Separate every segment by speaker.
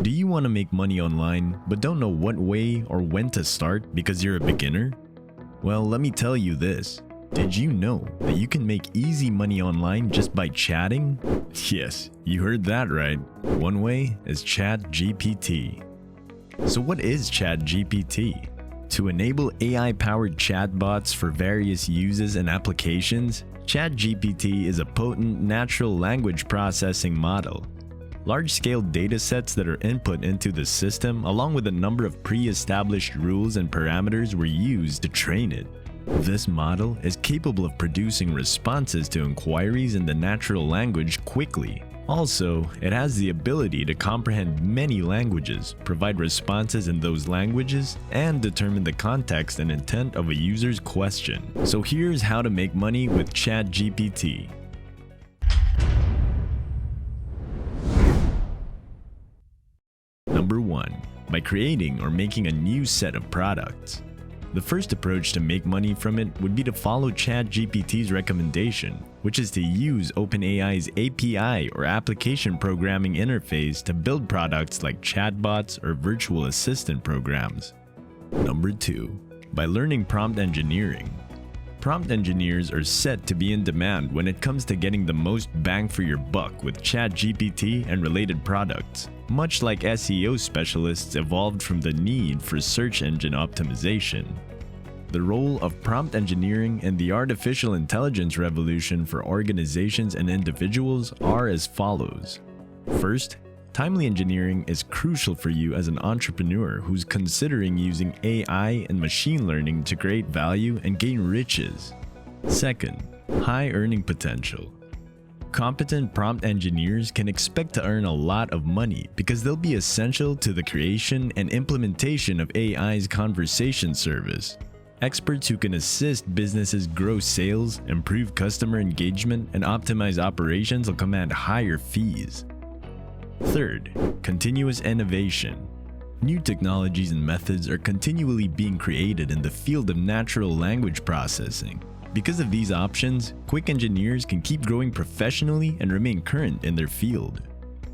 Speaker 1: Do you want to make money online but don't know what way or when to start because you're a beginner? Well, let me tell you this. Did you know that you can make easy money online just by chatting? Yes, you heard that right. One way is ChatGPT. So what is ChatGPT? To enable AI-powered chatbots for various uses and applications, ChatGPT is a potent natural language processing model. Large-scale datasets that are input into the system along with a number of pre-established rules and parameters were used to train it. This model is capable of producing responses to inquiries in the natural language quickly. Also, it has the ability to comprehend many languages, provide responses in those languages, and determine the context and intent of a user's question. So here's how to make money with ChatGPT. Number 1. By creating or making a new set of products. The first approach to make money from it would be to follow ChatGPT's recommendation, which is to use OpenAI's API or application programming interface to build products like chatbots or virtual assistant programs. Number 2. By learning prompt engineering. Prompt engineers are set to be in demand when it comes to getting the most bang for your buck with ChatGPT and related products. Much like SEO specialists evolved from the need for search engine optimization. The role of prompt engineering in the artificial intelligence revolution for organizations and individuals are as follows. First, timely engineering is crucial for you as an entrepreneur who's considering using AI and machine learning to create value and gain riches. Second, high earning potential. Competent prompt engineers can expect to earn a lot of money because they'll be essential to the creation and implementation of AI's conversation service. Experts who can assist businesses grow sales, improve customer engagement, and optimize operations will command higher fees. Third, continuous innovation. New technologies and methods are continually being created in the field of natural language processing. Because of these options, quick engineers can keep growing professionally and remain current in their field.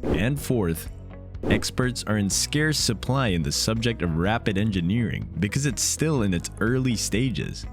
Speaker 1: And fourth, experts are in scarce supply in the subject of rapid engineering because it's still in its early stages.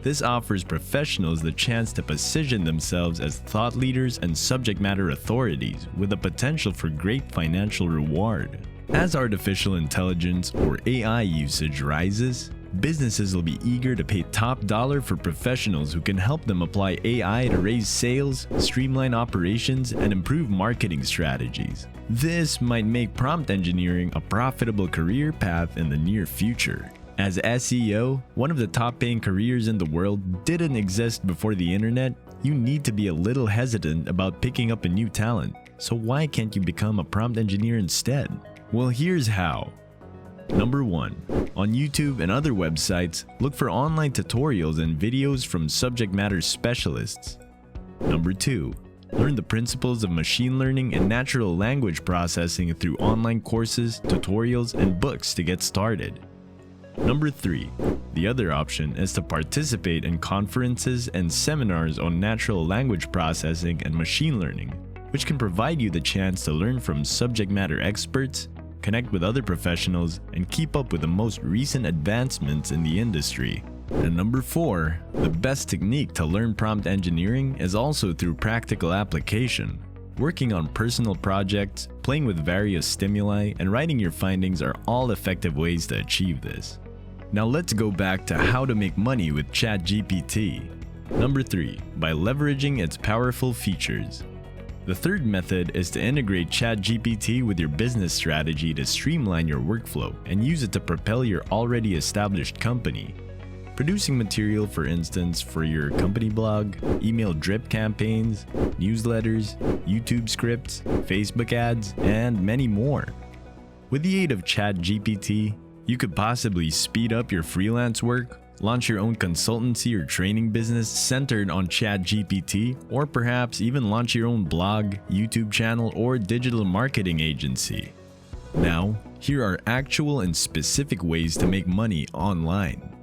Speaker 1: This offers professionals the chance to position themselves as thought leaders and subject matter authorities with the potential for great financial reward. As artificial intelligence or AI usage rises, businesses will be eager to pay top dollar for professionals who can help them apply AI to raise sales, streamline operations, and improve marketing strategies. This might make prompt engineering a profitable career path in the near future. As SEO, one of the top-paying careers in the world, didn't exist before the internet, you need to be a little hesitant about picking up a new talent. So why can't you become a prompt engineer instead? Well, here's how. Number 1. On YouTube and other websites, look for online tutorials and videos from subject matter specialists. Number 2. Learn the principles of machine learning and natural language processing through online courses, tutorials, and books to get started. Number 3. The other option is to participate in conferences and seminars on natural language processing and machine learning, which can provide you the chance to learn from subject matter experts, connect with other professionals, and keep up with the most recent advancements in the industry. And number 4, the best technique to learn prompt engineering is also through practical application. Working on personal projects, playing with various stimuli, and writing your findings are all effective ways to achieve this. Now let's go back to how to make money with ChatGPT. Number 3, by leveraging its powerful features. The third method is to integrate ChatGPT with your business strategy to streamline your workflow and use it to propel your already established company. Producing material, for instance, for your company blog, email drip campaigns, newsletters, YouTube scripts, Facebook ads, and many more. With the aid of ChatGPT, you could possibly speed up your freelance work, launch your own consultancy or training business centered on ChatGPT, or perhaps even launch your own blog, YouTube channel, or digital marketing agency. Now, here are actual and specific ways to make money online.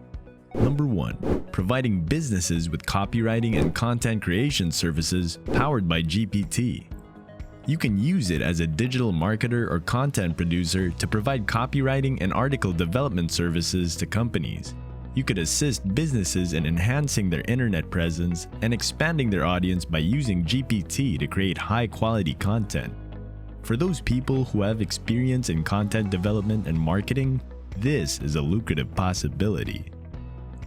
Speaker 1: Number 1. Providing businesses with copywriting and content creation services powered by GPT. You can use it as a digital marketer or content producer to provide copywriting and article development services to companies. You could assist businesses in enhancing their internet presence and expanding their audience by using GPT to create high-quality content. For those people who have experience in content development and marketing, this is a lucrative possibility.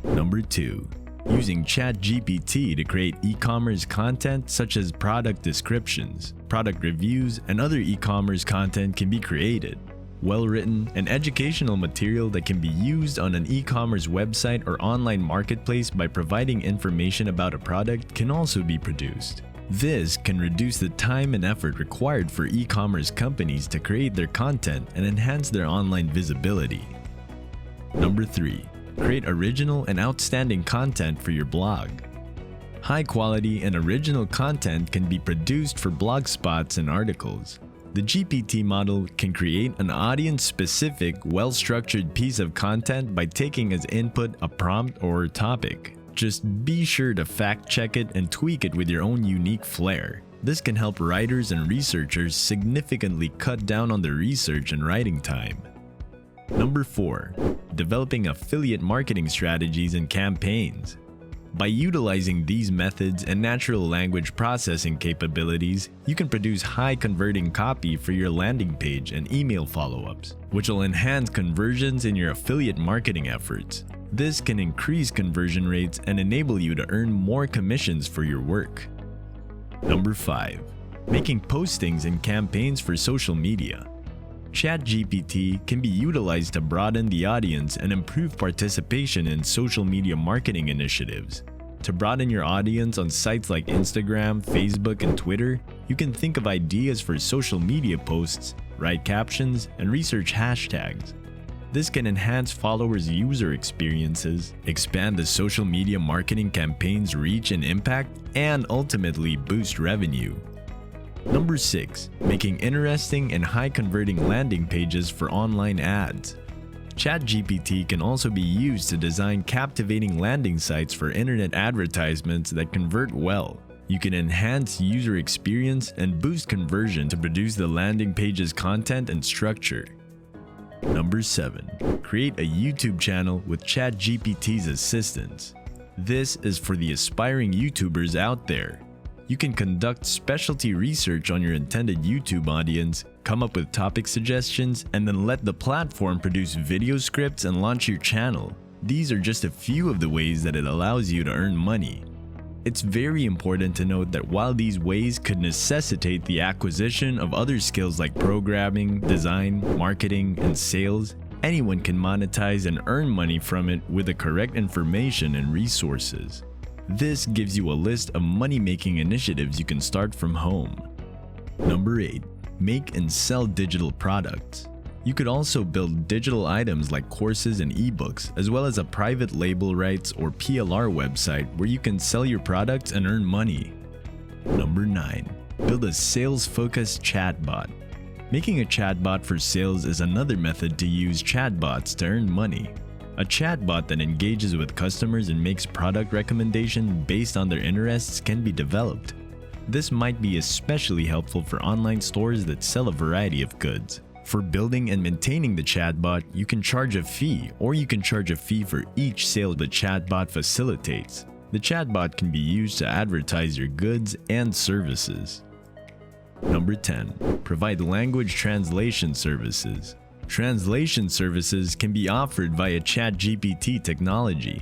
Speaker 1: Number 2. Using ChatGPT to create e-commerce content such as product descriptions, product reviews, and other e-commerce content can be created. Well-written and educational material that can be used on an e-commerce website or online marketplace by providing information about a product can also be produced. This can reduce the time and effort required for e-commerce companies to create their content and enhance their online visibility. Number 3. Create original and outstanding content for your blog. High-quality and original content can be produced for blog spots and articles. The GPT model can create an audience-specific, well-structured piece of content by taking as input a prompt or topic. Just be sure to fact-check it and tweak it with your own unique flair. This can help writers and researchers significantly cut down on their research and writing time. Number 4. Developing affiliate marketing strategies and campaigns. By utilizing these methods and natural language processing capabilities, you can produce high-converting copy for your landing page and email follow-ups, which will enhance conversions in your affiliate marketing efforts. This can increase conversion rates and enable you to earn more commissions for your work. Number 5. Making postings and campaigns for social media. ChatGPT can be utilized to broaden the audience and improve participation in social media marketing initiatives. To broaden your audience on sites like Instagram, Facebook, and Twitter, you can think of ideas for social media posts, write captions, and research hashtags. This can enhance followers' user experiences, expand the social media marketing campaign's reach and impact, and ultimately boost revenue. Number 6. Making interesting and high-converting landing pages for online ads. ChatGPT can also be used to design captivating landing sites for internet advertisements that convert well. You can enhance user experience and boost conversion to produce the landing page's content and structure. Number 7. Create a YouTube channel with ChatGPT's assistance. This is for the aspiring YouTubers out there. You can conduct specialty research on your intended YouTube audience, come up with topic suggestions, and then let the platform produce video scripts and launch your channel. These are just a few of the ways that it allows you to earn money. It's very important to note that while these ways could necessitate the acquisition of other skills like programming, design, marketing, and sales, anyone can monetize and earn money from it with the correct information and resources. This gives you a list of money-making initiatives you can start from home. Number 8. Make and sell digital products. You could also build digital items like courses and ebooks, as well as a private label rights or PLR website where you can sell your products and earn money. Number 9. Build a sales-focused chatbot. Making a chatbot for sales is another method to use chatbots to earn money. A chatbot that engages with customers and makes product recommendations based on their interests can be developed. This might be especially helpful for online stores that sell a variety of goods. For building and maintaining the chatbot, you can charge a fee, or you can charge a fee for each sale the chatbot facilitates. The chatbot can be used to advertise your goods and services. Number 10. Provide language translation services. Translation services can be offered via ChatGPT technology.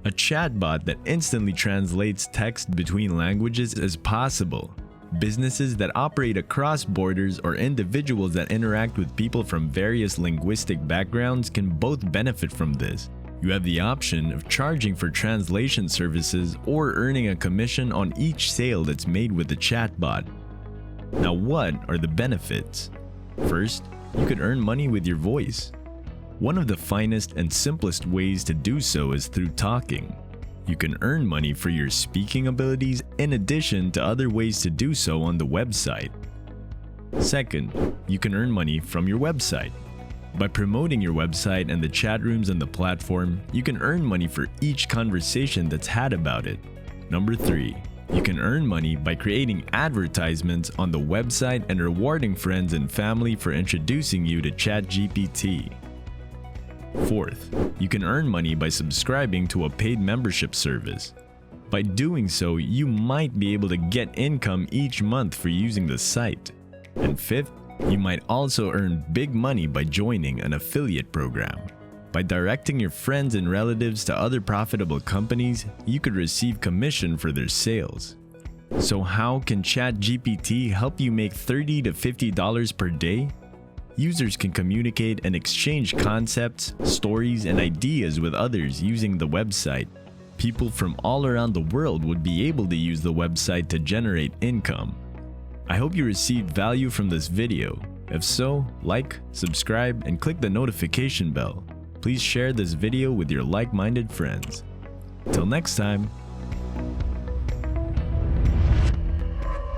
Speaker 1: A chatbot that instantly translates text between languages is possible. Businesses that operate across borders or individuals that interact with people from various linguistic backgrounds can both benefit from this. You have the option of charging for translation services or earning a commission on each sale that's made with the chatbot. Now, what are the benefits? First, you could earn money with your voice. One of the finest and simplest ways to do so is through talking. You can earn money for your speaking abilities in addition to other ways to do so on the website. Second, you can earn money from your website. By promoting your website and the chat rooms on the platform, you can earn money for each conversation that's had about it. Number 3. You can earn money by creating advertisements on the website and rewarding friends and family for introducing you to ChatGPT. Fourth, you can earn money by subscribing to a paid membership service. By doing so, you might be able to get income each month for using the site. And fifth, you might also earn big money by joining an affiliate program. By directing your friends and relatives to other profitable companies, you could receive commission for their sales. So how can ChatGPT help you make $30 to $50 per day? Users can communicate and exchange concepts, stories, and ideas with others using the website. People from all around the world would be able to use the website to generate income. I hope you received value from this video. If so, like, subscribe, and click the notification bell. Please share this video with your like-minded friends. Till next time.